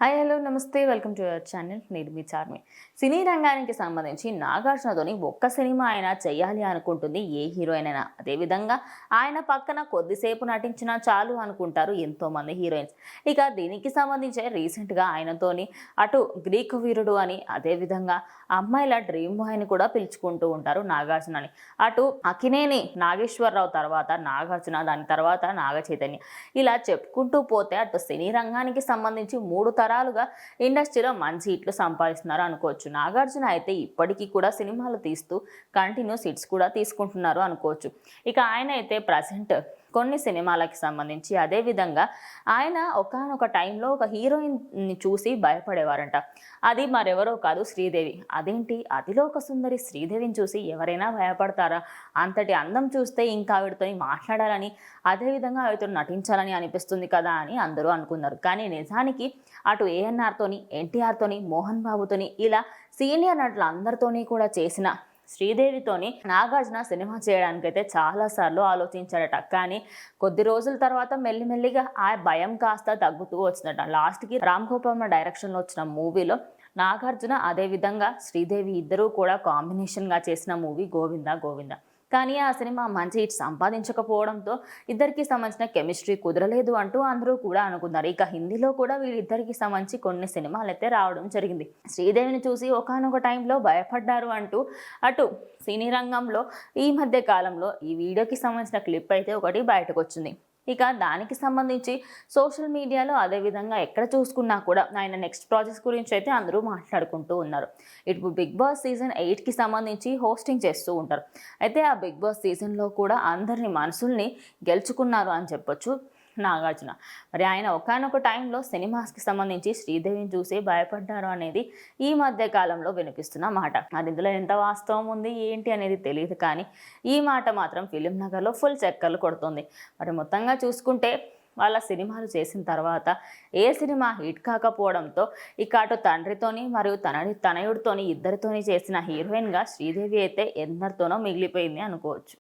Hi hello నమస్తే welcome to your channel నేను మీ చార్మి. సినీ రంగానికి సంబంధించి నాగార్జునతోని ఒక్క సినిమా అయినా చెయ్యాలి అనుకుంటుంది ఏ హీరోయిన్ అయినా. అదేవిధంగా ఆయన పక్కన కొద్దిసేపు నటించినా చాలు అనుకుంటారు ఎంతోమంది హీరోయిన్స్. ఇక దీనికి సంబంధించి రీసెంట్గా ఆయనతోని అటు గ్రీకు వీరుడు అని, అదేవిధంగా అమ్మాయిల డ్రీమ్ బాయ్ అని కూడా పిలుచుకుంటూ ఉంటారు నాగార్జునని. అటు అక్కినేని నాగేశ్వరరావు తర్వాత నాగార్జున, దాని తర్వాత నాగ చైతన్య, ఇలా చెప్పుకుంటూ పోతే అటు సినీ రంగానికి సంబంధించి 3 తరాలుగా ఇండస్ట్రీలో మంచి హిట్లు సంపాదిస్తున్నారు అనుకోవచ్చు. నాగార్జున అయితే ఇప్పటికీ కూడా సినిమాలు తీస్తూ కంటిన్యూస్ హిట్స్ కూడా తీసుకుంటున్నారు అనుకోవచ్చు. ఇక ఆయన అయితే ప్రజెంట్ కొన్ని సినిమాలకి సంబంధించి, అదేవిధంగా ఆయన ఒకానొక టైంలో ఒక హీరోయిన్ని చూసి భయపడేవారంట. అది మరెవరో కాదు, శ్రీదేవి. అదేంటి, అతిలోక సుందరి శ్రీదేవిని చూసి ఎవరైనా భయపడతారా? అంతటి అందం చూస్తే ఇంకా ఆవిడతో మాట్లాడాలని, అదేవిధంగా ఆవిడతో నటించాలని అనిపిస్తుంది కదా అని అందరూ అనుకున్నారు. కానీ నిజానికి అటు ఏఎన్ఆర్తోని, ఎన్టీఆర్తోని, మోహన్ బాబుతోని, ఇలా సీనియర్ నటులు అందరితోని కూడా చేసిన శ్రీదేవితోని నాగార్జున సినిమా చేయడానికైతే చాలాసార్లు ఆలోచించాడట. కానీ కొద్ది రోజుల తర్వాత మెల్లిమెల్లిగా ఆ భయం కాస్త తగ్గుతూ వచ్చిందట. లాస్ట్కి రామ్ గోపాల్ డైరెక్షన్లో వచ్చిన మూవీలో నాగార్జున అదేవిధంగా శ్రీదేవి ఇద్దరూ కూడా కాంబినేషన్గా చేసిన మూవీ గోవిందా గోవిందా. కానీ ఆ సినిమా మంచి హిట్ సంపాదించకపోవడంతో ఇద్దరికి సంబంధించిన కెమిస్ట్రీ కుదరలేదు అంటూ అందరూ కూడా అనుకున్నారు. ఇక హిందీలో కూడా వీళ్ళిద్దరికి సంబంధించి కొన్ని సినిమాలు అయితే రావడం జరిగింది. శ్రీదేవిని చూసి ఒకానొక టైంలో భయపడ్డారు అంటూ అటు సినీ రంగంలో ఈ మధ్య కాలంలో ఈ వీడియోకి సంబంధించిన క్లిప్ అయితే ఒకటి బయటకు వచ్చింది. ఇక దానికి సంబంధించి సోషల్ మీడియాలో, అదేవిధంగా ఎక్కడ చూసుకున్నా కూడా ఆయన నెక్స్ట్ ప్రాజెక్ట్స్ గురించి అయితే అందరూ మాట్లాడుకుంటూ ఉన్నారు. ఇప్పుడు బిగ్ బాస్ సీజన్ 8కి సంబంధించి హోస్టింగ్ చేస్తూ ఉంటారు. అయితే ఆ బిగ్ బాస్ సీజన్లో కూడా అందరిని మనసుల్ని గెలుచుకున్నారు అని చెప్పొచ్చు నాగార్జున. మరి ఆయన ఒకానొక టైంలో సినిమాస్కి సంబంధించి శ్రీదేవిని చూసి భయపడ్డారు అనేది ఈ మధ్య కాలంలో వినిపిస్తున్న మాట. అది ఇందులో ఎంత వాస్తవం ఉంది ఏంటి అనేది తెలియదు, కానీ ఈ మాట మాత్రం ఫిలిం నగర్లో ఫుల్ చక్కర్లు కొడుతుంది. మరి మొత్తంగా చూసుకుంటే వాళ్ళ సినిమాలు చేసిన తర్వాత ఏ సినిమా హిట్ కాకపోవడంతో ఇక అటు తండ్రితోని మరియు తనయుడితోని ఇద్దరితోని చేసిన హీరోయిన్గా శ్రీదేవి అయితే ఎందరితోనో మిగిలిపోయింది అనుకోవచ్చు.